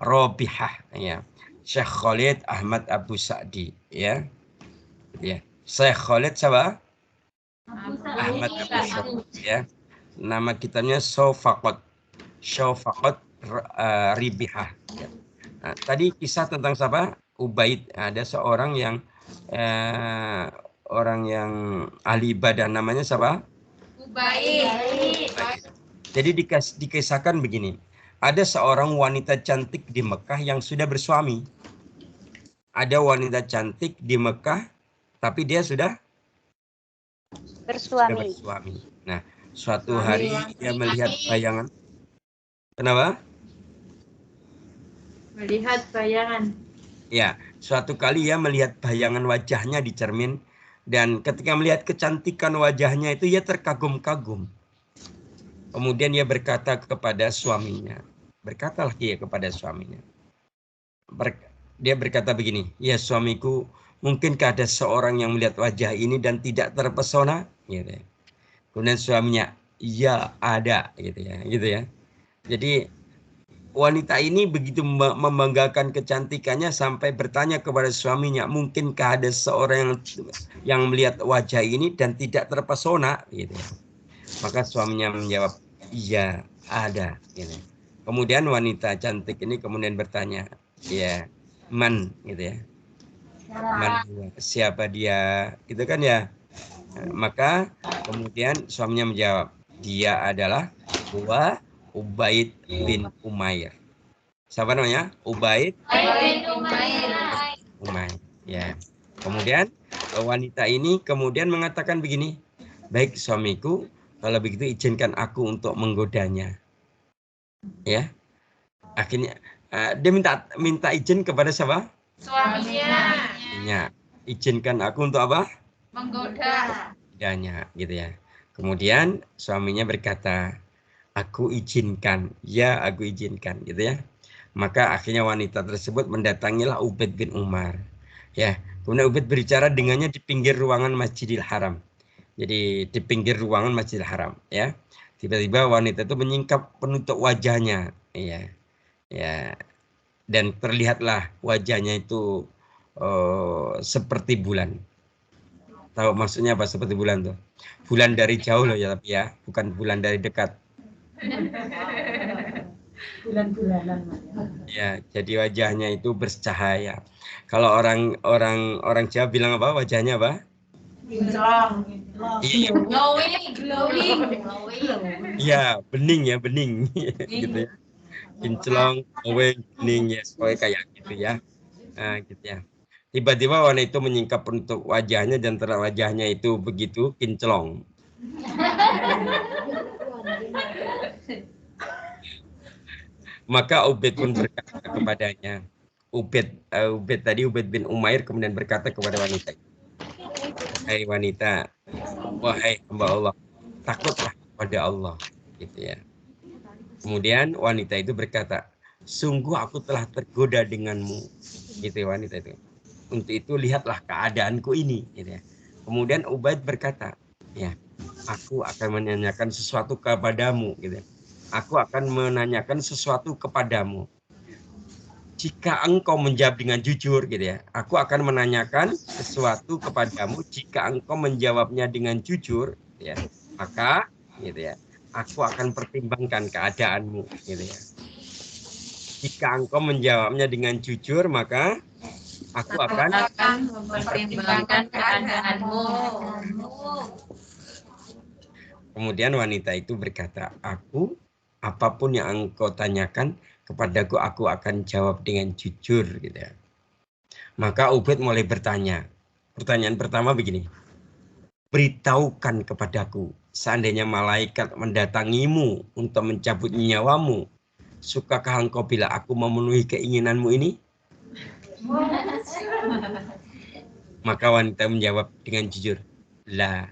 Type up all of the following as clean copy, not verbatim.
Robihah, ya. Syekh Khalid Ahmad Abu Sa'di, ya. Ya. Syekh Khalid siapa? Ahmad Abu Sa'di, ya. Nama kitabnya Syafaqat Ribihah. Ya. Nah, tadi kisah tentang siapa? Ubaid. Ada seorang yang orang yang ahli ibadah, namanya siapa? Ubaid. Jadi dikisahkan begini. Ada seorang wanita cantik di Mekah yang sudah bersuami. Ada wanita cantik di Mekah, tapi dia sudah bersuami. Nah, suatu hari dia melihat bayangan. Kenapa? Melihat bayangan. Ya, suatu kali ia melihat bayangan wajahnya di cermin. Dan ketika melihat kecantikan wajahnya itu, ia terkagum-kagum. Kemudian ia berkata kepada suaminya. Berkatalah dia kepada suaminya. Dia berkata begini, ya suamiku, mungkinkah ada seorang yang melihat wajah ini dan tidak terpesona? Gitu ya. Kemudian suaminya, ya ada, gitu ya. Gitu ya. Jadi wanita ini begitu membanggakan kecantikannya sampai bertanya kepada suaminya, mungkinkah ada seorang yang melihat wajah ini dan tidak terpesona? Gitu ya. Maka suaminya menjawab, iya ada. Gitu. Kemudian wanita cantik ini kemudian bertanya, ya man, gitu ya. Man, siapa dia? Gitu kan ya. Maka kemudian suaminya menjawab, dia adalah Ubaid bin Umair. Siapa namanya? Ubaid bin Umair. Ya. Kemudian wanita ini kemudian mengatakan begini, baik suamiku, kalau begitu izinkan aku untuk menggodanya. Ya. Akhirnya dia minta izin kepada siapa? Suaminya. Izinkan aku untuk apa? Menggodanya, gitu ya. Kemudian suaminya berkata, aku izinkan, ya aku izinkan, gitu ya. Maka akhirnya wanita tersebut mendatangilah Ubaid bin Umar. Ya, kemudian Ubaid berbicara dengannya di pinggir ruangan Masjidil Haram. Jadi di pinggir ruangan Masjidil Haram, ya. Tiba-tiba wanita itu menyingkap penutup wajahnya, ya. Ya, dan terlihatlah wajahnya itu seperti bulan. Tahu maksudnya apa seperti bulan tuh? Bulan dari jauh loh ya, tapi ya, bukan bulan dari dekat. Bulan-bulanan. Ya, jadi wajahnya itu bercahaya. Kalau orang Jawa bilang apa? Wajahnya apa? Kinclong. Iya, Glowing. iya, bening ya, bening, gitu ya. Kinclong, glowing, bening ya, pokoknya kayak gitu ya. Nah, gitu ya. Tiba-tiba wanita itu menyingkap penutup wajahnya dan terlihat wajahnya itu begitu kinclong. Maka Ubaid pun berkata kepadanya, Ubaid bin Umair kemudian berkata kepada wanita, hai wanita, wahai hamba Allah, takutlah kepada Allah, gitu ya. Kemudian wanita itu berkata, sungguh aku telah tergoda denganmu, gitu ya, wanita itu. Untuk itu lihatlah keadaanku ini, gitu ya. Kemudian Ubaid berkata, ya, aku akan menanyakan sesuatu kepadamu, gitu ya. Aku akan menanyakan sesuatu kepadamu. Jika engkau menjawab dengan jujur, gitu ya, aku akan menanyakan sesuatu kepadamu. Jika engkau menjawabnya dengan jujur, gitu ya, maka, gitu ya, aku akan pertimbangkan keadaanmu, gitu ya. Jika engkau menjawabnya dengan jujur, maka aku akan mempertimbangkan keadaanmu. Kemudian wanita itu berkata, aku apapun yang engkau tanyakan kepadaku, aku akan jawab dengan jujur, gitu ya. Maka Ubaid mulai bertanya. Pertanyaan pertama begini, beritahukan kepadaku, seandainya malaikat mendatangimu untuk mencabut nyawamu, sukakah engkau bila aku memenuhi keinginanmu ini? Maka wanita menjawab dengan jujur, lah.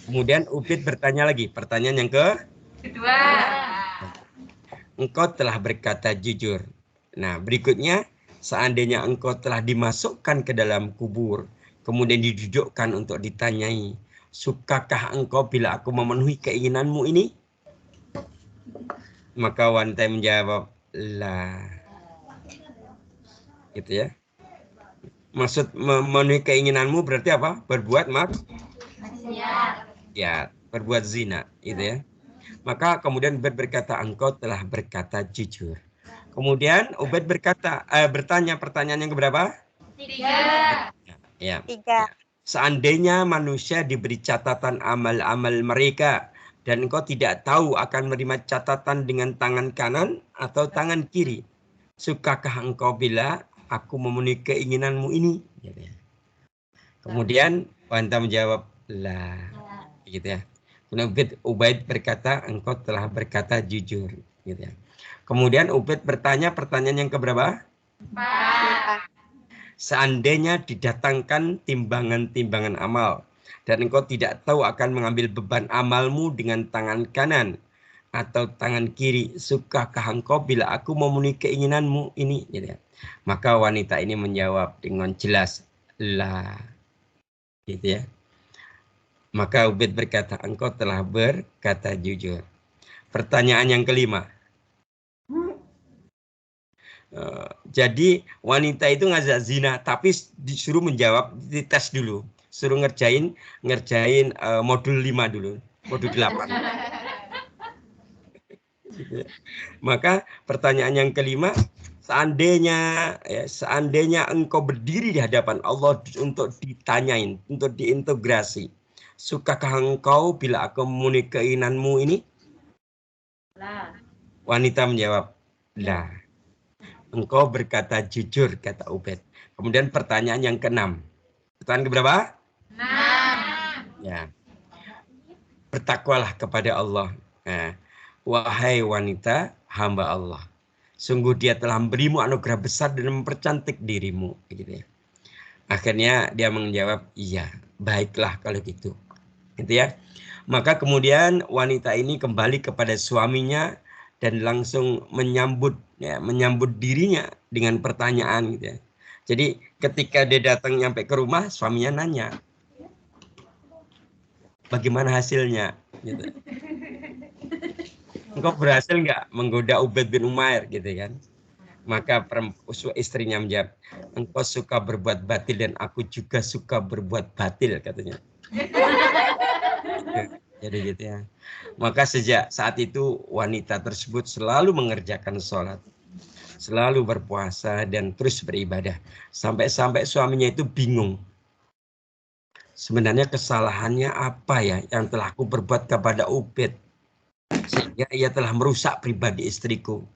Kemudian Ubaid bertanya lagi, pertanyaan yang kedua. Engkau telah berkata jujur. Nah, berikutnya, seandainya engkau telah dimasukkan ke dalam kubur, kemudian didudukkan untuk ditanyai, sukakah engkau bila aku memenuhi keinginanmu ini? Maka wanita menjawab, lah. Gitu ya. Maksud memenuhi keinginanmu berarti apa? Berbuat ya, berbuat zina, gitu ya. Maka kemudian Ubaid berkata, engkau telah berkata jujur. Kemudian Ubaid bertanya pertanyaan yang keberapa? 3. Ya, 3. ya. Seandainya manusia diberi catatan amal-amal mereka dan engkau tidak tahu akan menerima catatan dengan tangan kanan atau tangan kiri, sukakah engkau bila aku memenuhi keinginanmu ini? Gitu ya. Kemudian wanita menjawab, lah, gitu ya. Kemudian Ubaid berkata, engkau telah berkata jujur, gitu ya. Kemudian Ubaid bertanya pertanyaan yang keberapa? 4. Seandainya didatangkan timbangan-timbangan amal dan engkau tidak tahu akan mengambil beban amalmu dengan tangan kanan atau tangan kiri, sukakah engkau bila aku memenuhi keinginanmu ini? Gitu ya. Maka wanita ini menjawab dengan jelas, lah, gitu ya. Maka Ubaid berkata, engkau telah berkata jujur. Pertanyaan yang kelima. Jadi wanita itu ngajak zina, tapi disuruh menjawab, dites dulu. Suruh ngerjain modul 5 dulu, modul 8. Gitu ya. Maka pertanyaan yang kelima, seandainya engkau berdiri di hadapan Allah untuk ditanyain, untuk diintegrasi, sukakah engkau bila aku memenuhi keinginanmu ini? Wanita menjawab, lah. Engkau berkata jujur, kata Ubaid. Kemudian pertanyaan yang keenam. Pertanyaan keberapa? 6. Ya. Bertakwalah kepada Allah. Nah, wahai wanita, hamba Allah. Sungguh dia telah memberimu anugerah besar dan mempercantik dirimu. Gitu ya. Akhirnya dia menjawab, iya, baiklah kalau gitu. Gitu ya. Maka kemudian wanita ini kembali kepada suaminya dan langsung menyambut dirinya dengan pertanyaan gitu ya. Jadi ketika dia datang nyampe ke rumah, suaminya nanya, bagaimana hasilnya? Gitu. Engkau berhasil nggak menggoda Ubaid bin Umair gitu kan? Maka istrinya menjawab, engkau suka berbuat batil dan aku juga suka berbuat batil, katanya. Jadi gitu ya. Maka sejak saat itu wanita tersebut selalu mengerjakan sholat, selalu berpuasa dan terus beribadah. Sampai-sampai suaminya itu bingung. Sebenarnya kesalahannya apa ya yang telah aku berbuat kepada Ubaid sehingga ia telah merusak pribadi istriku.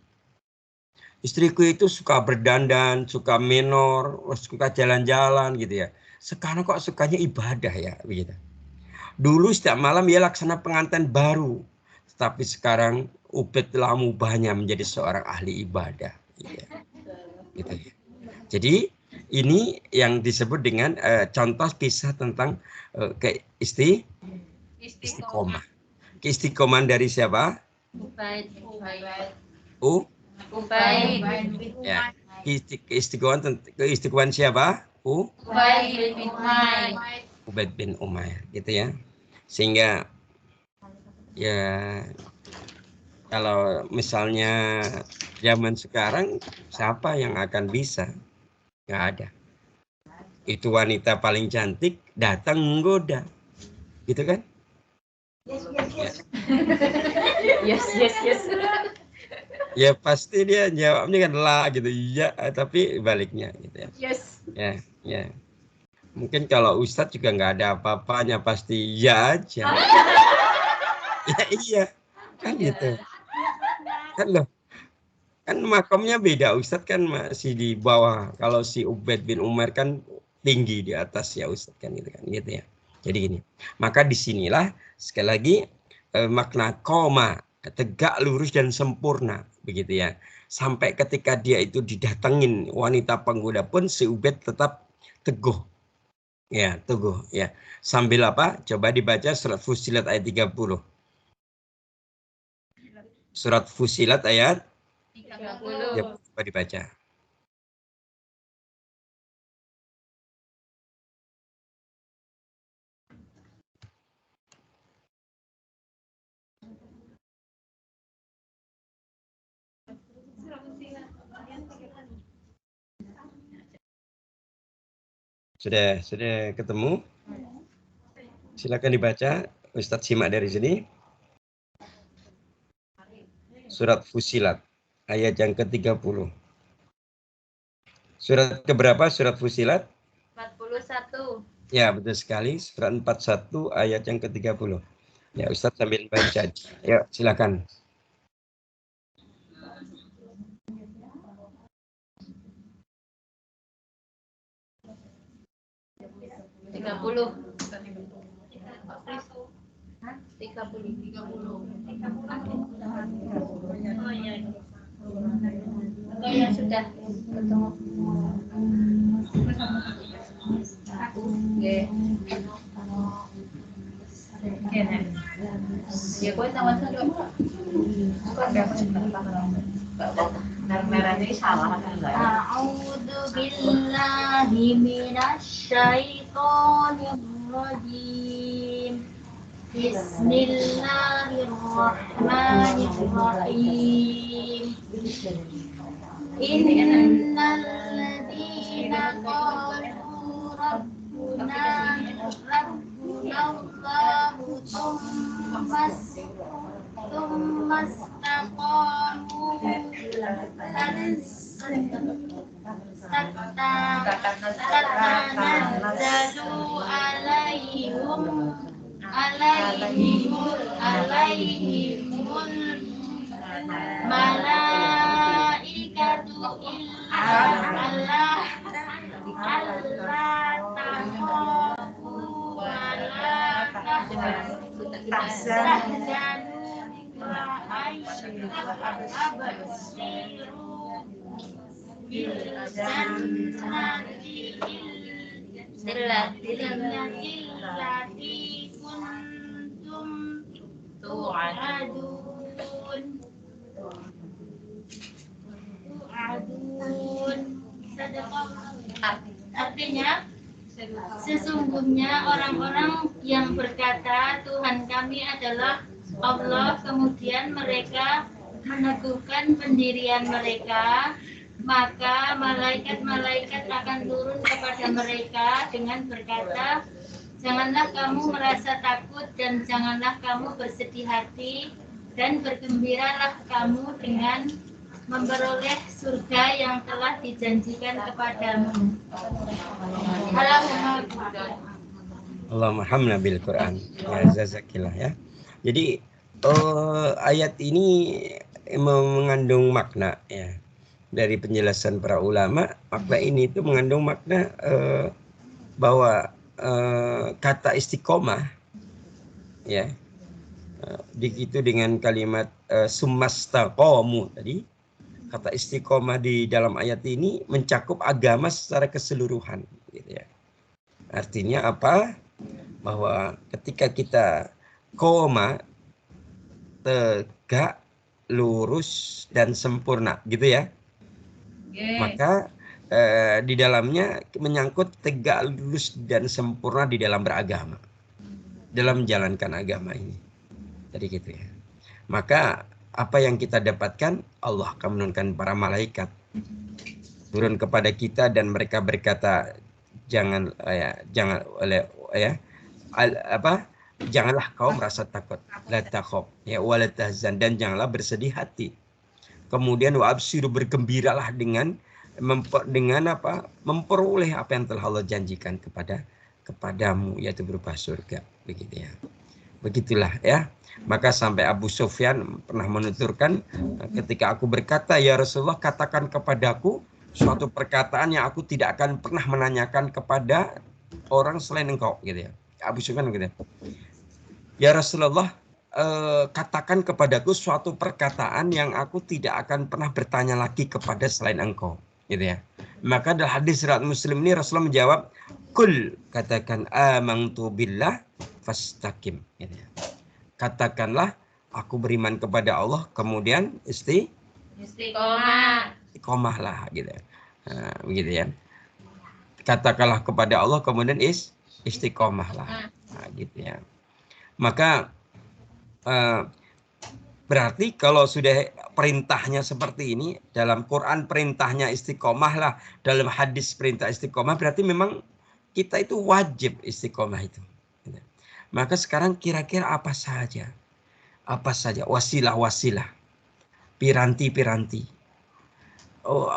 Istriku itu suka berdandan, suka menor, suka jalan-jalan gitu ya. Sekarang kok sukanya ibadah ya, begitu. Dulu setiap malam ia laksana pengantin baru, tetapi sekarang Ubaid telah mengubahnya menjadi seorang ahli ibadah. Gitu ya. Gitu ya. Jadi ini yang disebut dengan contoh kisah tentang istiqomah. Keistiqomahan dari siapa? Ubaid. Ubaid. Ya. Keistiqomahan siapa? Ubaid bin Umair. Ubaid bin Umair, gitu ya. Sehingga ya kalau misalnya zaman sekarang siapa yang akan bisa? Nggak ada. Itu wanita paling cantik datang menggoda, gitu kan? Yes. Ya pasti dia jawabnya kan lah gitu, iya, tapi baliknya gitu ya. Yes. Ya. Mungkin kalau Ustadz juga nggak ada apa-apanya, pasti iya aja. Ya iya, kan gitu. Kan loh, kan makomnya beda. Ustadz kan masih di bawah. Kalau si Ubaid bin Umar kan tinggi di atas ya Ustadz kan gitu ya. Jadi gini. Maka disinilah sekali lagi makna koma, tegak lurus dan sempurna begitu ya. Sampai ketika dia itu didatengin wanita penggoda pun si Ubaid tetap teguh. Ya, teguh ya. Sambil apa? Coba dibaca surat Fussilat ayat 30. Surat Fussilat ayat 30. ya, coba dibaca. Sudah ketemu? Silakan dibaca. Ustadz simak dari sini. Surat Fusilat, ayat yang ke-30. Surat keberapa surat Fusilat? 41. Ya, betul sekali. Surat 41 ayat yang ke-30. Ya, Ustadz sambil baca. Ya, silakan. Oh ya sudah. Ya gue sama merahnya salah kan enggak? A'udzu billahi minasyaitonir rajim. Bismillahirrahmanirrahim. Innal ladzina qalu rabbuna Allahu tsumma istaqamu tatanazzalu alaihimul malaikatu Allah takhafu wa la tahzanu wa abshiru bil jannati allati kuntum tu'adun. Artinya sesungguhnya orang-orang yang berkata Tuhan kami adalah Allah, kemudian mereka meneguhkan pendirian mereka, maka malaikat-malaikat akan turun kepada mereka dengan berkata, janganlah kamu merasa takut dan janganlah kamu bersedih hati, dan bergembiralah kamu dengan memperoleh surga yang telah dijanjikan kepadamu. Allahumma hamna bil Quran. Ya, jazakillah ya. Jadi ayat ini mengandung makna ya. Dari penjelasan para ulama, makna ini itu mengandung makna bahwa kata istiqomah ya. Begitu dengan kalimat summastaqamu tadi. Kata istiqomah di dalam ayat ini mencakup agama secara keseluruhan gitu ya. Artinya apa? Bahwa ketika kita koma, tegak, lurus dan sempurna gitu ya. Maka di dalamnya menyangkut tegak, lurus dan sempurna di dalam beragama. Dalam menjalankan agama ini. Jadi gitu ya. Maka apa yang kita dapatkan, Allah akan menurunkan para malaikat turun kepada kita dan mereka berkata, janganlah kau merasa takut, la takhaf ya wala tahzan, dan janganlah bersedih hati. Kemudian wa abshiru, bergembiralah dengan memperoleh apa yang telah Allah janjikan kepadamu, yaitu berupa surga, begitu ya. Begitulah ya. Maka sampai Abu Sufyan pernah menuturkan, ketika aku berkata, ya Rasulullah, katakan kepadaku suatu perkataan yang aku tidak akan pernah menanyakan kepada orang selain engkau, gitu ya. Abu Sufyan gitu ya. Ya Rasulullah, katakan kepadaku suatu perkataan yang aku tidak akan pernah bertanya lagi kepada selain engkau, gitu ya. Maka dalam hadis riwayat Muslim ini Rasulullah menjawab, kul, katakan amantu billah fastaqim, gitu ya. Katakanlah aku beriman kepada Allah, kemudian istiqomahlah gitu. Nah, begitu ya. Katakanlah kepada Allah, kemudian istiqomahlah. Nah, gitu ya. Maka berarti kalau sudah perintahnya seperti ini, dalam Quran perintahnya istiqomahlah, dalam hadis perintah istiqomah, berarti memang kita itu wajib istiqomah itu. Maka sekarang kira-kira apa saja wasilah-wasilah, piranti-piranti,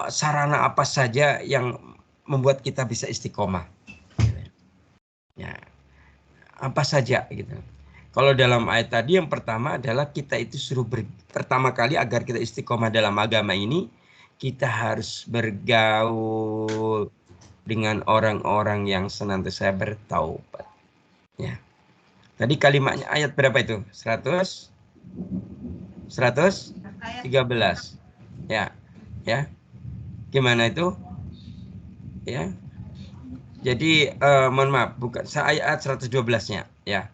sarana apa saja yang membuat kita bisa istiqomah. Ya, apa saja gitu. Kalau dalam ayat tadi yang pertama adalah kita itu suruh pertama kali agar kita istiqomah dalam agama ini, kita harus bergaul dengan orang-orang yang senantiasa bertaubat. Ya. Tadi kalimatnya ayat berapa itu? 113. Ya. Ya. Gimana itu? Ya. Jadi mohon maaf, bukan ayat 112-nya, ya.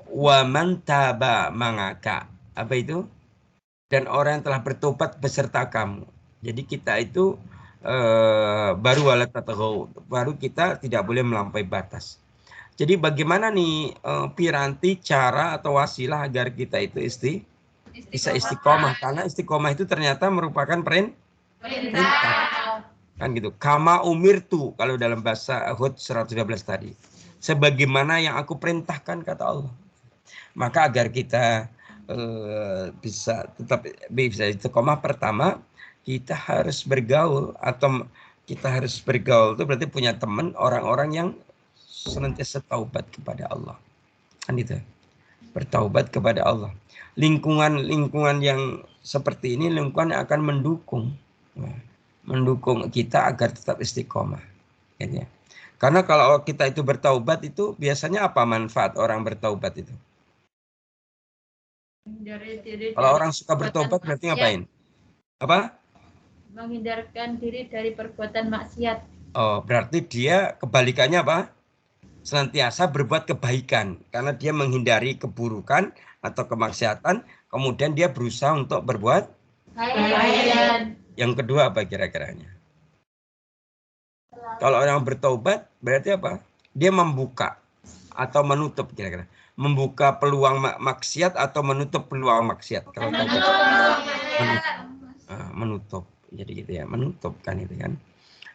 Wa man taba mangaka. Apa itu? Dan orang yang telah bertobat beserta kamu. Jadi kita itu baru kita tidak boleh melampaui batas. Jadi bagaimana nih piranti, cara atau wasilah agar kita itu bisa istiqomah, karena istiqomah itu ternyata merupakan perintah. Kan gitu. Kama umirtu kalau dalam bahasa Hud 112 tadi. Sebagaimana yang aku perintahkan kata Allah. Maka agar kita bisa tetap bisa istiqomah, pertama kita harus bergaul, atau kita harus bergaul itu berarti punya teman orang-orang yang senantiasa taubat kepada Allah. Kan itu. Bertaubat kepada Allah. Lingkungan yang seperti ini lingkungan yang akan mendukung kita agar tetap istiqomah. Ya. Karena kalau kita itu bertaubat itu biasanya apa manfaat orang bertaubat itu? Kalau orang suka bertobat berarti ngapain? Apa? Menghindarkan diri dari perbuatan maksiat. Oh, berarti dia kebalikannya apa? Senantiasa berbuat kebaikan. Karena dia menghindari keburukan atau kemaksiatan. Kemudian dia berusaha untuk berbuat kebaikan. Yang kedua apa kira-kiranya? Kalau orang bertobat berarti apa? Dia membuka atau menutup kira-kira. Membuka peluang maksiat atau menutup peluang maksiat. Kalau menutup. Jadi gitu ya, menutup kan itu kan.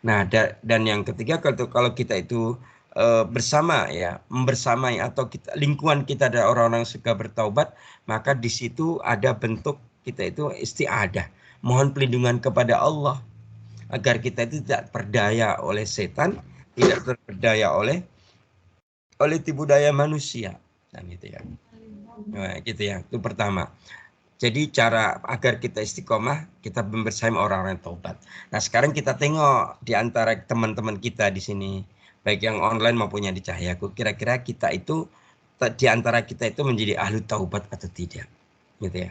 Nah, dan yang ketiga kalau kita itu bersama ya, membersamai atau lingkungan kita ada orang-orang yang suka bertaubat, maka di situ ada bentuk kita itu isti'adah, mohon pelindungan kepada Allah agar kita itu tidak berdaya oleh setan, tidak terperdaya oleh tipu daya manusia. Dan itu ya. Nah, gitu ya. Itu pertama. Jadi cara agar kita istiqomah, kita bersama orang-orang taubat. Nah, sekarang kita tengok di antara teman-teman kita di sini, baik yang online maupun yang di Cahayaku, kira-kira kita itu di antara kita itu menjadi ahli taubat atau tidak. Gitu ya.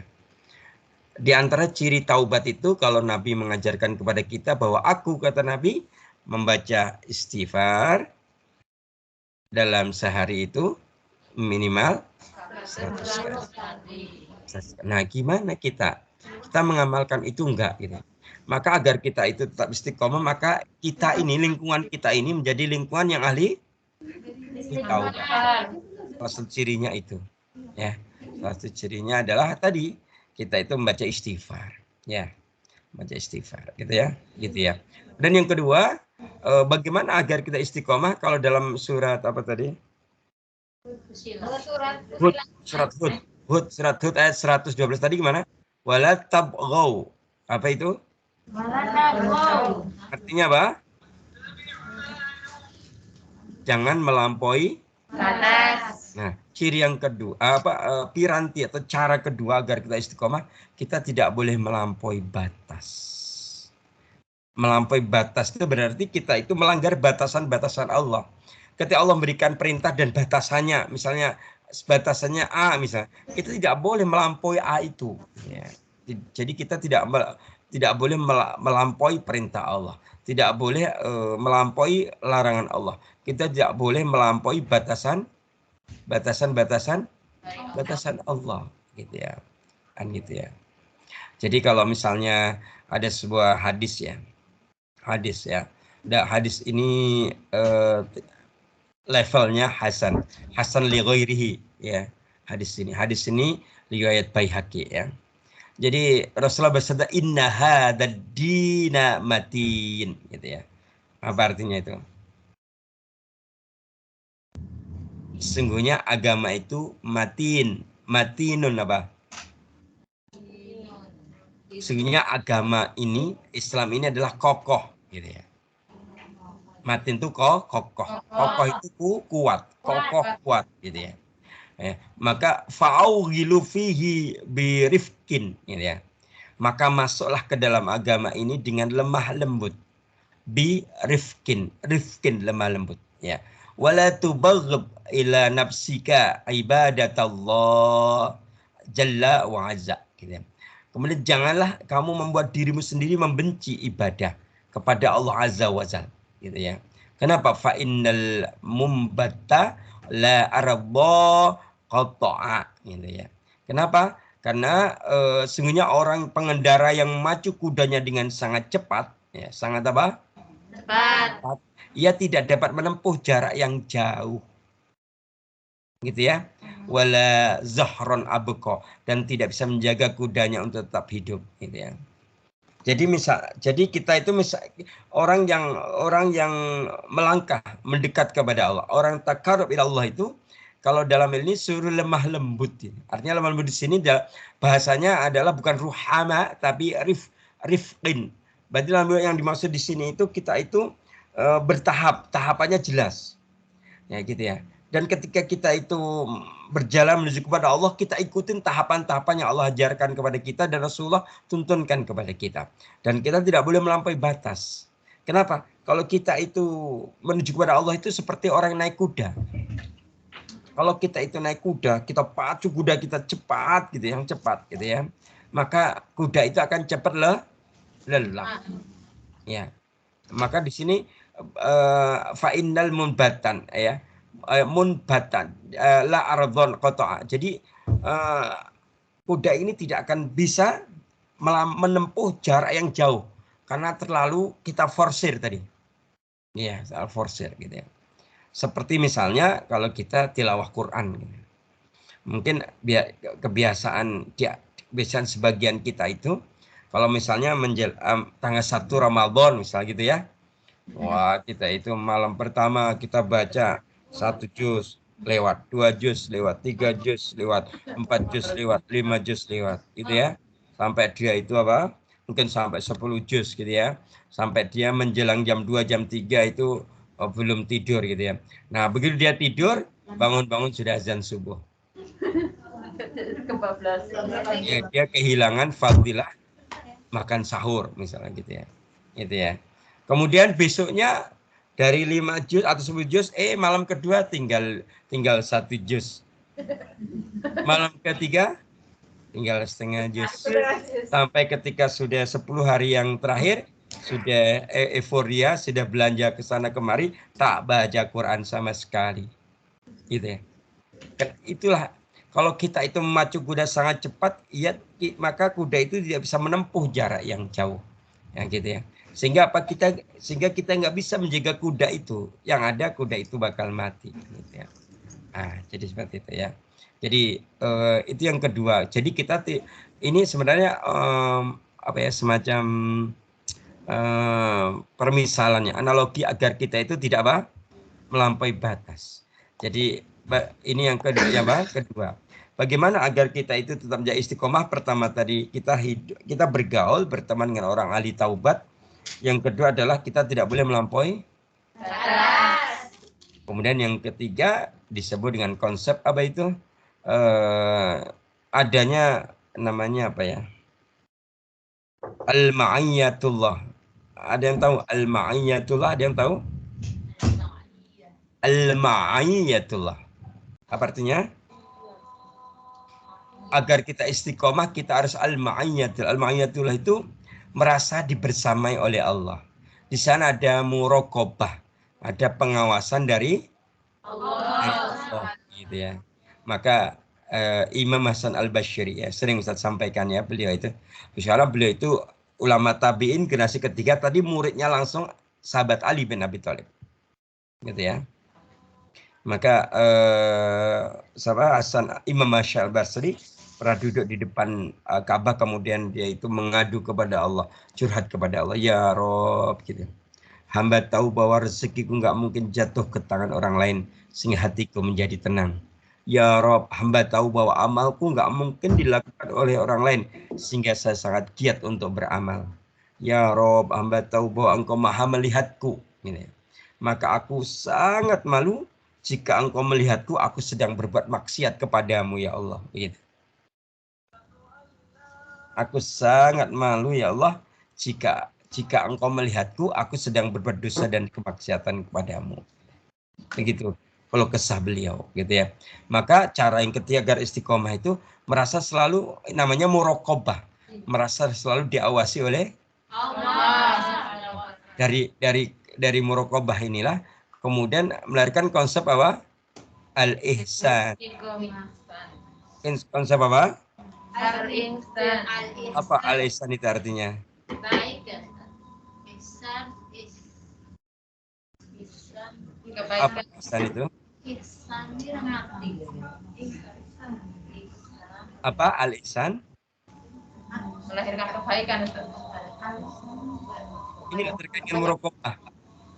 Di antara ciri taubat itu kalau Nabi mengajarkan kepada kita bahwa aku, kata Nabi, membaca istighfar dalam sehari itu minimal 100 kali. Nah, gimana kita mengamalkan itu enggak gitu. Maka agar kita itu tetap istiqomah, maka kita ini, lingkungan kita ini menjadi lingkungan yang ahli taubat. Salah satu cirinya itu, ya. Salah satu cirinya adalah tadi kita itu membaca istighfar, ya, membaca istighfar, gitu ya. Dan yang kedua, bagaimana agar kita istiqomah? Kalau dalam surat apa tadi? Surat Hud ayat 112 tadi gimana? Wala tabghaw. Apa itu? Wala tabghaw. Artinya apa? Jangan melampaui batas. Nah, ciri yang kedua, piranti atau cara kedua agar kita istiqomah, kita tidak boleh melampaui batas. Melampaui batas itu berarti kita itu melanggar batasan-batasan Allah. Ketika Allah memberikan perintah dan batasannya, misalnya batasannya A misalnya, kita tidak boleh melampaui A itu. Ya. Jadi kita tidak boleh melampaui perintah Allah, tidak boleh melampaui larangan Allah. Kita tidak boleh melampaui batasan Allah, gitu ya, kan gitu ya. Jadi kalau misalnya ada sebuah hadis ya, hadis ini levelnya hasan li ghairihi ya. Hadis ini riwayat Baihaqi ya. Jadi Rasulullah bersabda inna hadzal dina matin gitu ya. Apa artinya itu? Sesungguhnya agama itu matinun apa? Sesungguhnya agama ini, Islam ini adalah kokoh, gitu ya. Matin itu kokoh. Kokoh itu kuat, kokoh kuat, gitu ya. Maka fa'aughilu fihi birifkin, gitu ya. Maka masuklah ke dalam agama ini dengan lemah lembut. Rifkin lemah lembut, ya. Wala tubaghib ila nafsika ibadatallah jalla wa azza, gitu ya. Kemudian janganlah kamu membuat dirimu sendiri membenci ibadah kepada Allah azza wa jalla, gitu ya. Kenapa? Fa innal mumbatta la arba qata'a, gitu ya. Kenapa? Karena sesungguhnya orang pengendara yang memacu kudanya dengan sangat cepat, ya, sangat apa? Cepat. Ia tidak dapat menempuh jarak yang jauh, gitu ya. Wala zahron abqa, dan tidak bisa menjaga kudanya untuk tetap hidup, gitu ya. Jadi kita itu orang yang melangkah mendekat kepada Allah, orang takarub ila Allah itu, kalau dalam ini suruh lemah lembut. Artinya lemah lembut di sini bahasanya adalah bukan ruhama tapi rifqin. Berarti yang dimaksud di sini itu kita itu bertahap, tahapannya jelas. Ya gitu ya. Dan ketika kita itu berjalan menuju kepada Allah, kita ikutin tahapan-tahapan yang Allah ajarkan kepada kita dan Rasulullah tuntunkan kepada kita. Dan kita tidak boleh melampaui batas. Kenapa? Kalau kita itu menuju kepada Allah itu seperti orang naik kuda. Kalau kita itu naik kuda, kita pacu kuda kita cepat gitu, yang cepat gitu ya. Maka kuda itu akan cepat lelah. Ya. Maka di sini fa'innal munbatan, ya. Munbatan la ardhon qata'a. Jadi kuda ini tidak akan bisa menempuh jarak yang jauh karena terlalu kita forsir tadi. Iya, soal forsir gitu ya. Seperti misalnya kalau kita tilawah Quran gitu. Mungkin kebiasaan sebagian kita itu kalau misalnya tanggal 1 Ramadan misalnya gitu ya. Wah, kita itu malam pertama kita baca 1 juz lewat, 2 juz lewat, 3 juz lewat, 4 juz lewat, 5 juz lewat, gitu ya. Sampai dia itu apa? Mungkin sampai 10 juz gitu ya. Sampai dia menjelang jam 2, jam 3 itu belum tidur gitu ya. Nah, begitu dia tidur, bangun-bangun sudah azan subuh. Ya, dia kehilangan fadilah makan sahur misalnya gitu ya. Gitu ya. Kemudian besoknya dari 5 juz atau 10 juz, malam kedua tinggal 1 juz. Malam ketiga tinggal setengah juz. Sampai ketika sudah 10 hari yang terakhir, sudah euforia, sudah belanja ke sana kemari, tak baca Quran sama sekali. Gitu ya. Itulah kalau kita itu memacu kuda sangat cepat, ya, maka kuda itu tidak bisa menempuh jarak yang jauh. Yang gitu ya. Sehingga kita nggak bisa menjaga kuda itu. Yang ada kuda itu bakal mati. Gitu ya. Nah, jadi seperti itu ya. Jadi itu yang kedua. Jadi kita ini sebenarnya semacam permisalannya, analogi agar kita itu tidak melampaui batas. Jadi ini yang kedua ya, kedua. Bagaimana agar kita itu tetap menjadi istiqomah? Pertama tadi kita bergaul berteman dengan orang ahli taubat. Yang kedua adalah kita tidak boleh melampaui batas. Kemudian yang ketiga disebut dengan konsep apa itu? Adanya namanya apa ya? Al-ma'iyatullah. Ada yang tahu al-ma'iyatullah? Ada yang tahu? Al-ma'iyatullah. Apa artinya? Agar kita istiqomah kita harus al-ma'iyatullah. Al-ma'iyatullah itu merasa dibersamai oleh Allah. Di sana ada muraqabah, ada pengawasan dari Allah, gitu ya. Maka Imam Hasan Al-Basyri ya, sering Ustaz sampaikan ya, beliau itu ulama tabi'in generasi ketiga, tadi muridnya langsung sahabat Ali bin Abi Thalib. Gitu ya. Maka Imam Hasan Al-Basri pernah duduk di depan Ka'bah, kemudian dia itu mengadu kepada Allah, curhat kepada Allah, ya Rob gitu. hamba tahu bahwa rezekiku nggak mungkin jatuh ke tangan orang lain sehingga hatiku menjadi tenang. Ya Rob, hamba tahu bahwa amalku nggak mungkin dilakukan oleh orang lain sehingga saya sangat giat untuk beramal. Ya Rob, hamba tahu bahwa Engkau maha melihatku. Ini. Maka aku sangat malu jika Engkau melihatku, aku sedang berbuat maksiat kepadamu, ya Allah. Begitu. Aku sangat malu, ya Allah, jika Engkau melihatku, aku sedang berbuat dosa dan kemaksiatan kepadamu. Begitu. Kalau kesah beliau, gitu ya. Maka cara yang ketiga agar istiqomah itu merasa selalu namanya muraqabah, merasa selalu diawasi oleh Allah. Dari muraqabah inilah kemudian melahirkan konsep apa? Al-ihsan. Konsep apa? Al-ihsan. Apa al-ihsan itu artinya? Baik. Ihsan Apa ihsan itu? Ihsan dirahmati. Apa al-ihsan? Melahirkan kebaikan. Ini terkait dengan muraqabah,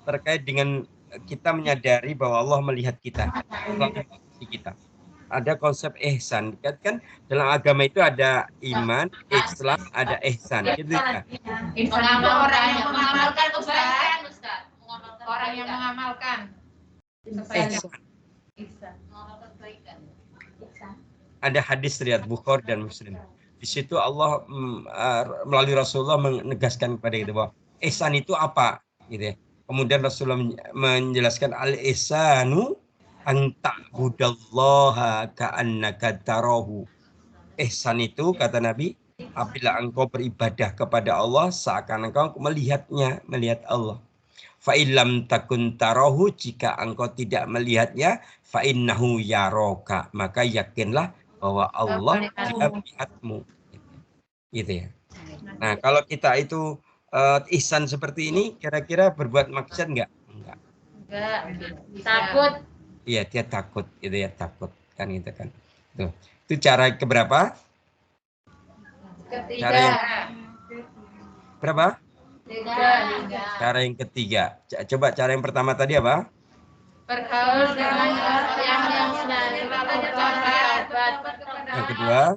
terkait dengan kita menyadari bahwa Allah melihat kita, selalu mengawasi kita. Ada konsep ihsan, kan dalam agama itu ada iman, Islam, ada ihsan, gitu ya. Ihsan itu orang yang mengamalkan kebaikan, Ustaz. Orang yang mengamalkan Ihsan. Ada hadis riwayat Bukhari dan Muslim. Di situ Allah melalui Rasulullah menegaskan kepada kita bahwa ihsan itu apa, gitu ya. Kemudian Rasulullah menjelaskan al-ihsanu an ta'budallaha ka'annaka tarahu. Ihsan itu kata Nabi, apabila engkau beribadah kepada Allah seakan engkau melihatnya, melihat Allah. Fa illam takun tarahu, jika engkau tidak melihatnya, fa innahu yaraka, maka yakinlah bahwa Allah dia melihatmu. Gitu ya. Nah, kalau kita itu ihsan seperti ini, kira-kira berbuat maksiat enggak? Enggak. Takut. Iya, dia takut, gitu ya, takut kan gitu kan. Tuh. Itu cara keberapa? Ketiga. Cara yang berapa? Tiga. Cara yang ketiga. Coba cara yang pertama tadi apa? Bergaul dengan orang yang selalu bersahabat. Yang kedua?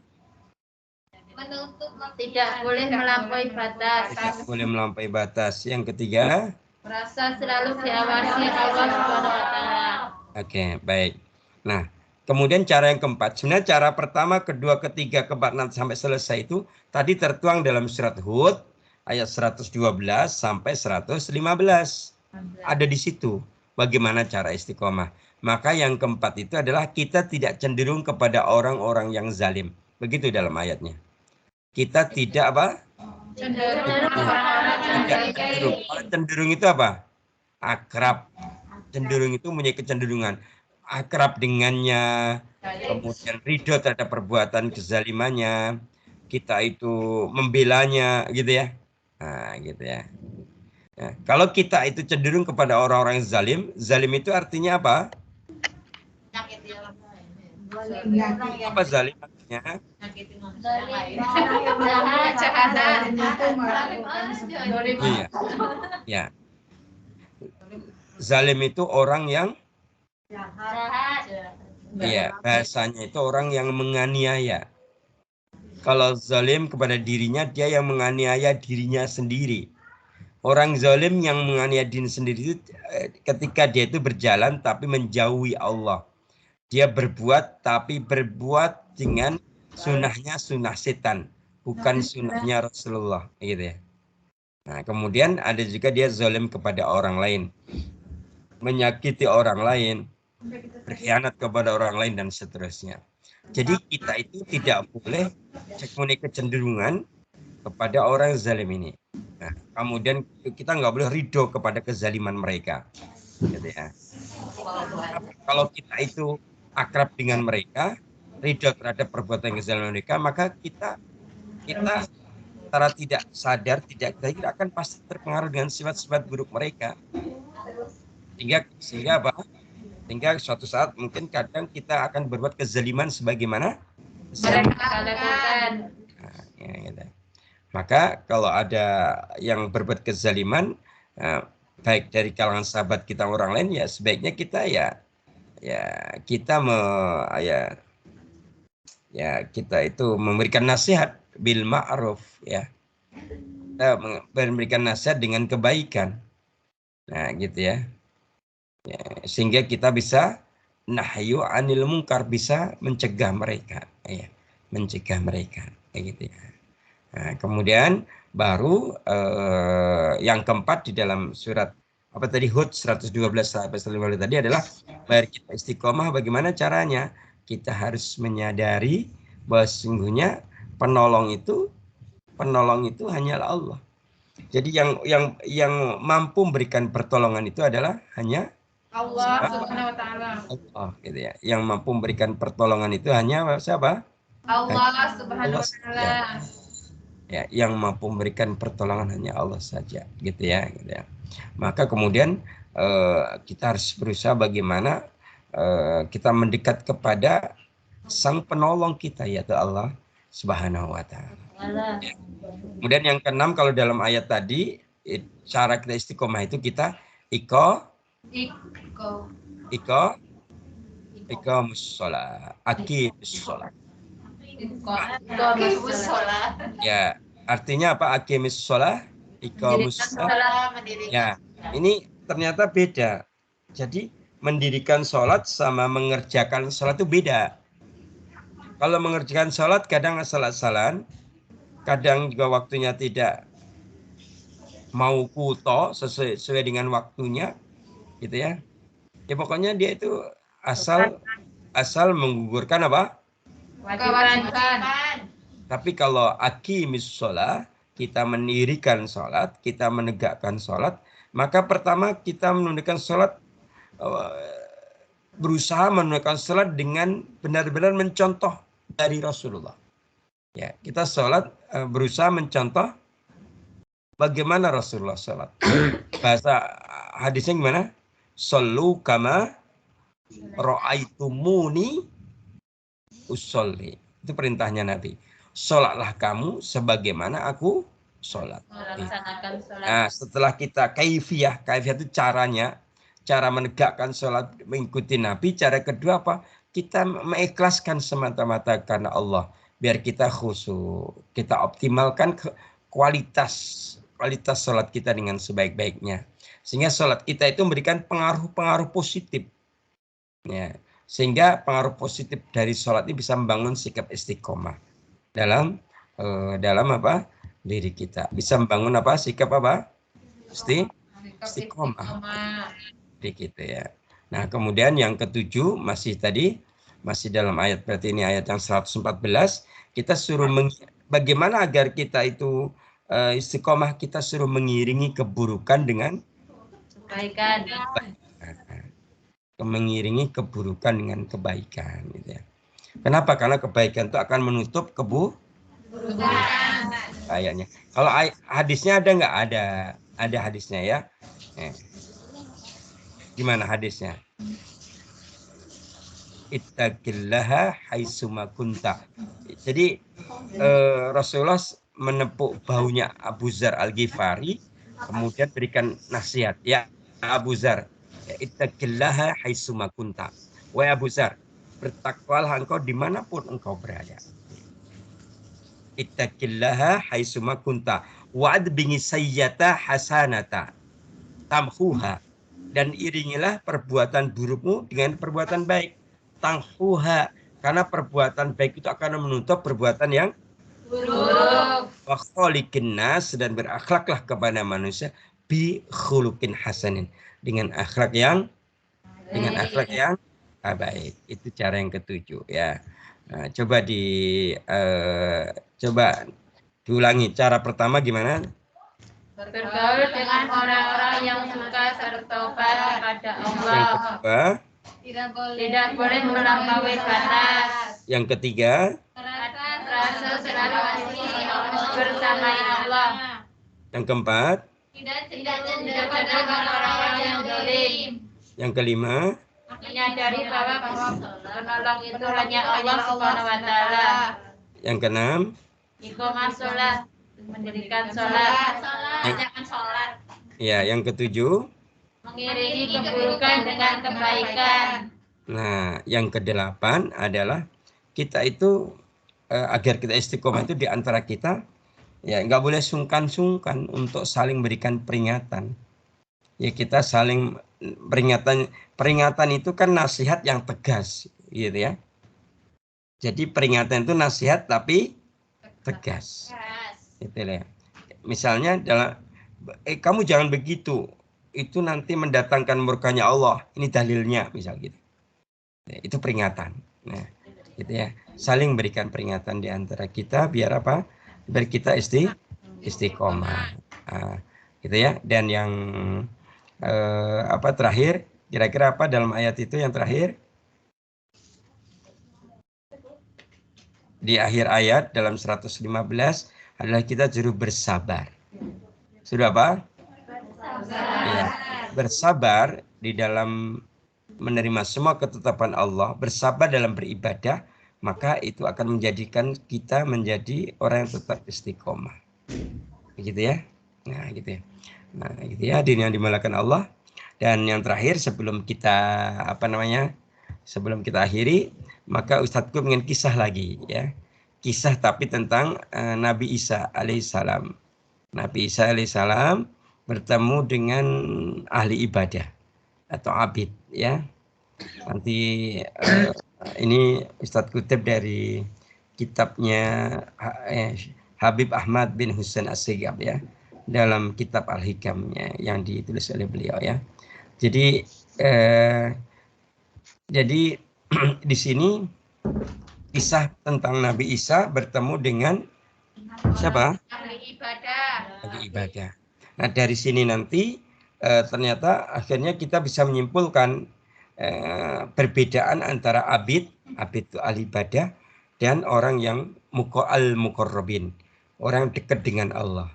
Tidak boleh melampaui batas. Tidak boleh melampaui batas. Yang ketiga? Merasa selalu diawasi Allah Subhanahu wa taala. Oke, baik. Nah, kemudian cara yang keempat. Sebenarnya cara pertama, kedua, ketiga, keempat, enam sampai selesai itu tadi tertuang dalam surat Hud ayat 112 sampai 115. Ada di situ bagaimana cara istiqomah. Maka yang keempat itu adalah kita tidak cenderung kepada orang-orang yang zalim. Begitu dalam ayatnya. Kita tidak apa? Cenderung Cenderung. Kalau cenderung itu apa? Akrab. Cenderung itu punya kecenderungan akrab dengannya, kemudian ridho terhadap perbuatan kezalimannya, kita itu membelanya, gitu ya. Nah, gitu ya. Nah, kalau kita itu cenderung kepada orang-orang yang zalim, zalim itu artinya apa? Apa zalim artinya? Iya. Ya. Zalim itu orang yang iya, bahasanya itu orang yang menganiaya. Kalau zalim kepada dirinya, dia yang menganiaya dirinya sendiri. Orang zalim yang menganiaya diri sendiri itu ketika dia itu berjalan tapi menjauhi Allah. Dia berbuat tapi berbuat dengan sunnahnya sunnah setan, bukan sunnahnya Rasulullah, gitu ya. Nah, kemudian ada juga dia zalim kepada orang lain, menyakiti orang lain, berkhianat kepada orang lain dan seterusnya. Jadi kita itu tidak boleh mempunyai kecenderungan kepada orang zalim ini. Nah, kemudian kita nggak boleh ridho kepada kezaliman mereka. Gitu ya. Kalau kita itu akrab dengan mereka, ridho terhadap perbuatan kezaliman mereka, maka kita secara tidak sadar, tidak kita akan pasti terpengaruh dengan sifat-sifat buruk mereka. Sehingga apa? Sehingga suatu saat mungkin kadang kita akan berbuat kezaliman sebagaimana mereka lakukan. Nah, ya, gitu. Maka kalau ada yang berbuat kezaliman, baik dari kalangan sahabat kita orang lain, ya sebaiknya kita kita kita itu memberikan nasihat bil ma'ruf, ya. Kita memberikan nasihat dengan kebaikan. Nah, gitu ya. Sehingga kita bisa nahyu anil munkar, bisa mencegah mereka, ya. Mencegah mereka, gitu ya. Nah, kemudian baru yang keempat di dalam surat apa tadi, Hud 112 sampai 115 tadi adalah biar kita istiqomah. Bagaimana caranya? Kita harus menyadari bahwa sesungguhnya penolong itu hanyalah Allah. Jadi yang mampu memberikan pertolongan itu adalah hanya Allah Subhanahu wa taala. Allah, gitu ya. Yang mampu memberikan pertolongan itu hanya siapa? Allah Subhanahu wa taala. Ya, yang mampu memberikan pertolongan hanya Allah saja, gitu ya. Maka kemudian kita harus berusaha bagaimana kita mendekat kepada Sang Penolong kita, yaitu Allah Subhanahu wa taala. Kemudian yang keenam, kalau dalam ayat tadi, cara kita istiqomah itu kita musola, musola. Ya, artinya apa? Aqimis sholah, iqamus sholah. Ya, ini ternyata beda. Jadi mendirikan sholat sama mengerjakan sholat itu beda. Kalau mengerjakan sholat kadang asal-asalan, kadang juga waktunya tidak mau kuto sesuai dengan waktunya, gitu ya. Ya pokoknya dia itu asal menggugurkan apa? Kewajiban. Tapi kalau aqimis sholah, kita mendirikan sholat, kita menegakkan sholat, maka pertama kita menunaikan sholat, berusaha menunaikan sholat dengan benar-benar mencontoh dari Rasulullah. Ya, kita sholat berusaha mencontoh bagaimana Rasulullah sholat. Bahasa hadisnya gimana? Shollu kama ra'aitumuni usolli. Itu perintahnya Nabi. Sholatlah kamu sebagaimana aku sholat. Nah, setelah kita kaifiyah itu caranya, cara menegakkan sholat mengikuti Nabi. Cara kedua apa? Kita mengikhlaskan semata-mata karena Allah. Biar kita khusyuk, kita optimalkan kualitas sholat kita dengan sebaik-baiknya. Sehingga sholat kita itu memberikan pengaruh-pengaruh positif. Ya. Sehingga pengaruh positif dari sholat ini bisa membangun sikap istiqomah dalam apa? Diri kita. Bisa membangun apa? Sikap apa? Istiqomah. Diri kita, ya. Nah, kemudian yang ketujuh masih dalam ayat, berarti ini ayat yang 114, kita suruh bagaimana agar kita itu istiqomah, kita suruh mengiringi keburukan dengan kebaikan. Mengiringi keburukan dengan kebaikan, gitu ya. Kenapa? Karena kebaikan itu akan menutup keburukan. Ayatnya. Kalau hadisnya ada nggak? Ada hadisnya, ya. Gimana hadisnya? Ittaqillaha haitsuma kunta. Jadi Rasulullah menepuk bahunya Abu Dzar Al-Ghifari, kemudian berikan nasihat, ya Abu Dzar, ittaqillaha haitsuma kunta. Wahai Abu Dzar, bertakwalah engkau dimanapun engkau berada. Ittaqillaha haitsuma kunta wa'adbingi sayyata hasanata tamhuha, dan iringilah perbuatan burukmu dengan perbuatan baik. Tamhuha, karena perbuatan baik itu akan menutup perbuatan yang buruk. Wa khaliqin nas, dan berakhlaklah kepada manusia bi khuluqin hasanin, dengan akhlak yang baik. Itu cara yang ketujuh, ya. Nah, coba diulangi. Cara pertama gimana? Bergaul dengan orang-orang yang suka bertobat kepada Allah. Yang kedua, tidak boleh melampaui batas. Yang ketiga, Rasa selalu bersama Allah. Yang keempat, tidak cenderung dengan orang-orang yang zalim. Yang kelima, menyadari bahwa penolong itu hanya Allah Subhanahu wa taala. Yang keenam, iqamah sholat, mendirikan sholat. Jangan sholat. Ya, yang ketujuh. Mengiringi keburukan dengan kebaikan. Nah, yang kedelapan adalah kita itu agar kita istiqomah itu di antara kita, ya nggak boleh sungkan-sungkan untuk saling berikan peringatan. Ya kita saling peringatan itu kan nasihat yang tegas, gitu ya. Jadi peringatan itu nasihat tapi tegas. Gitu ya. Misalnya kamu jangan begitu, itu nanti mendatangkan murkanya Allah. Ini dalilnya, misal gitu. Itu peringatan. Nah, gitu ya. Saling berikan peringatan di antara kita biar apa? Biar kita istiqomah. Nah, gitu ya. Dan yang terakhir, kira-kira apa dalam ayat itu yang terakhir? Di akhir ayat dalam 115 adalah kita juru bersabar. Sudah apa? Bersabar. Ya, bersabar di dalam menerima semua ketetapan Allah, bersabar dalam beribadah, maka itu akan menjadikan kita menjadi orang yang tetap istiqomah. Begitu ya. Nah, gitu ya. Nah, gitu ya, hadirin yang dimuliakan Allah. Dan yang terakhir sebelum kita sebelum kita akhiri, maka Ustadzku ingin kisah lagi ya. Kisah tapi tentang Nabi Isa alaihissalam. Nabi Isa alaihissalam bertemu dengan ahli ibadah atau abid ya. Nanti ini Ustadz kutip dari kitabnya Habib Ahmad bin Husain As-Sigab ya, dalam kitab Al-Hikamnya yang ditulis oleh beliau ya. Jadi di sini kisah tentang Nabi Isa bertemu dengan siapa? Ahli ibadah. Ahli ibadah. Nah dari sini nanti ternyata akhirnya kita bisa menyimpulkan perbedaan antara abid itu ahli ibadah, dan orang yang al-muqarrabin, orang dekat dengan Allah.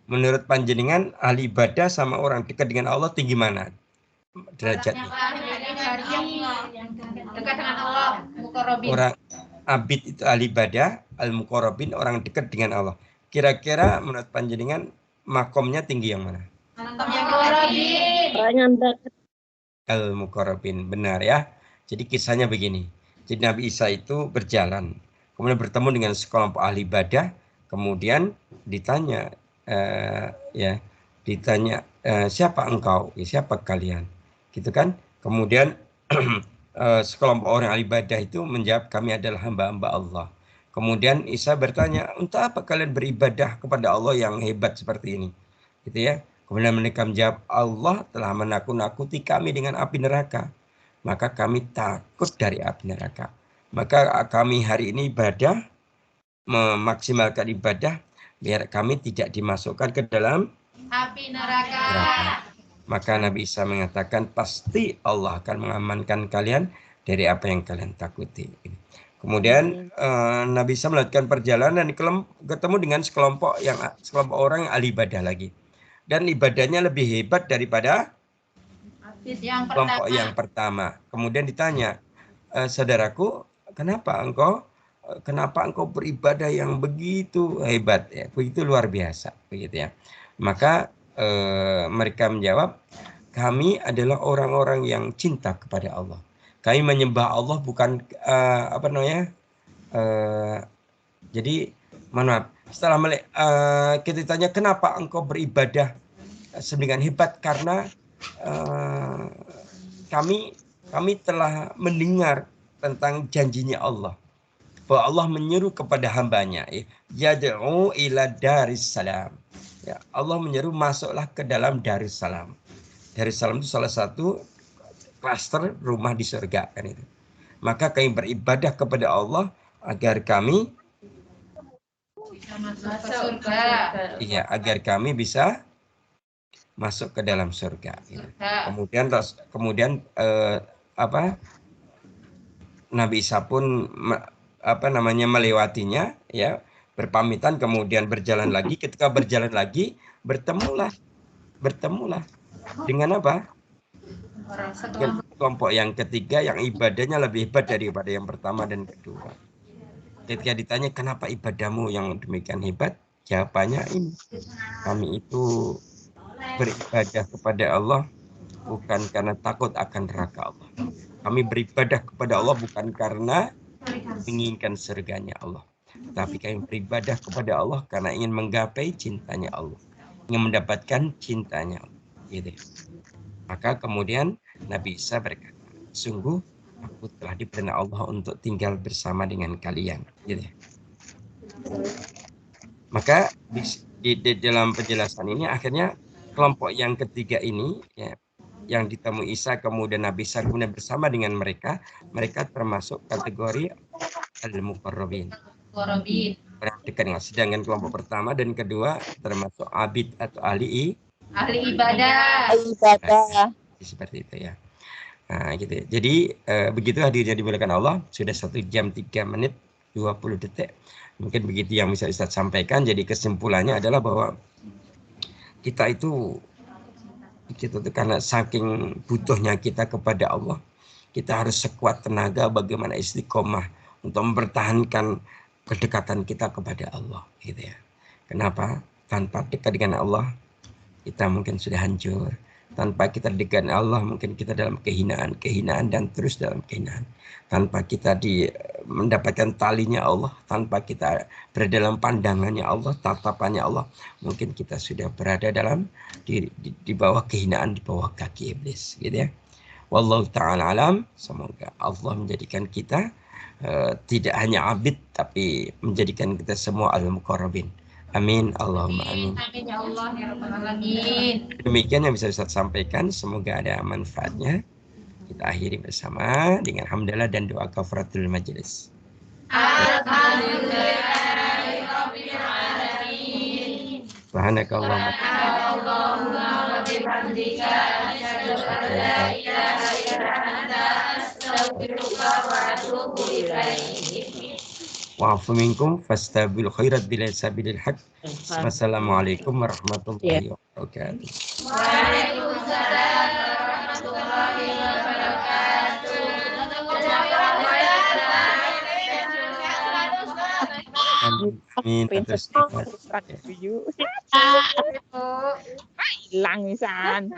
Menurut panjenengan ahli ibadah sama orang dekat dengan Allah tinggi mana derajatnya? Dekat dengan Allah, muqarrabin. Orang abid itu ahli ibadah, al-muqarrabin orang dekat dengan Allah. Kira-kira menurut panjenengan makomnya tinggi yang mana? Al-muqarrabin, benar ya. Jadi kisahnya begini. Jadi Nabi Isa itu berjalan, kemudian bertemu dengan sekelompok ahli ibadah, kemudian ditanya siapa engkau? Ya, siapa kalian? Gitu kan? Kemudian sekelompok orang ahli ibadah itu menjawab, kami adalah hamba-hamba Allah. Kemudian Isa bertanya, untuk apa kalian beribadah kepada Allah yang hebat seperti ini? Gitu ya. Kemudian mereka menjawab, Allah telah menakut-nakuti kami dengan api neraka. Maka kami takut dari api neraka. Maka kami hari ini ibadah, memaksimalkan ibadah, biar kami tidak dimasukkan ke dalam api neraka. Maka Nabi Isa mengatakan, pasti Allah akan mengamankan kalian dari apa yang kalian takuti. Kemudian Nabi Isa melanjutkan perjalanan dan ketemu dengan sekelompok orang yang ahli ibadah lagi. Dan ibadahnya lebih hebat daripada kelompok yang pertama. Kemudian ditanya, saudaraku, kenapa engkau beribadah yang begitu hebat ya, begitu luar biasa, begitu ya. Maka mereka menjawab, kami adalah orang-orang yang cinta kepada Allah. Kami menyembah Allah bukan jadi maaf. Setelah kita tanya, kenapa engkau beribadah sedemikian hebat? Karena kami telah mendengar tentang janjinya Allah, bahwa Allah menyeru kepada hambanya, yad'u ila darissalam. Ya, Allah menyeru masuklah ke dalam Darussalam. Darussalam itu salah satu klaster rumah di surga kan itu. Maka kami beribadah kepada Allah agar kami masuk ke surga. Iya, agar kami bisa masuk ke dalam surga. Gitu. Kemudian Nabi Isa pun melewatinya ya, berpamitan, kemudian berjalan lagi. Ketika berjalan lagi, bertemulah dengan apa? Dengan kelompok yang ketiga yang ibadahnya lebih hebat daripada yang pertama dan kedua. Ketika ditanya, kenapa ibadahmu yang demikian hebat? Jawabannya ini, kami itu beribadah kepada Allah bukan karena takut akan neraka Allah. Kami beribadah kepada Allah bukan karena menginginkan surganya Allah, tapi kami beribadah kepada Allah karena ingin menggapai cintanya Allah, ingin mendapatkan cintanya Allah. Gitu. Maka kemudian Nabi Isa berkata, sungguh aku telah diperintah Allah untuk tinggal bersama dengan kalian. Gitu. Maka di dalam penjelasan ini akhirnya kelompok yang ketiga ini ya, yang ditemui Isa kemudian Nabi Isa kemudian bersama dengan mereka termasuk kategori al-muqarrabin. Sedangkan kelompok pertama dan kedua termasuk abid atau ahli ibadah. Seperti itu ya. Nah, gitu. Jadi begitu hadirnya dimuliakan Allah, sudah 1 jam 3 menit 20 detik. Mungkin begitu yang bisa Ustaz sampaikan. Jadi kesimpulannya adalah bahwa kita itu karena saking butuhnya kita kepada Allah, kita harus sekuat tenaga bagaimana istiqomah untuk mempertahankan kedekatan kita kepada Allah, gitu ya. Kenapa? Tanpa dekat dengan Allah, kita mungkin sudah hancur. Tanpa kita dekat dengan Allah, mungkin kita dalam kehinaan dan terus dalam kehinaan. Tanpa kita mendapatkan talinya Allah, tanpa kita berada dalam pandangannya Allah, tatapannya Allah, mungkin kita sudah berada dalam di bawah kehinaan, di bawah kaki iblis, gitu ya. Wallahu ta'ala alam. Semoga Allah menjadikan kita tidak hanya abid, tapi menjadikan kita semua al-muqarrabin. Amin. Allahumma amin. Amin ya Allah ya rabbal alamin. Demikian yang bisa Ustaz sampaikan. Semoga ada manfaatnya. Kita akhiri bersama dengan hamdalah dan doa kafaratul majelis. Alhamdulillahirabbil alamin. Subhanakallahumma wa bihamdika asyhadu an la ilaha illa anta astaghfiruka wa atubu ilaik. Wa'afu minkum fastabil khairat bila sabilil haq. Wassalamualaikum warahmatullahi wabarakatuh. Waalaikumsalam warahmatullahi wabarakatuh. Amin. Atas hilang Misan.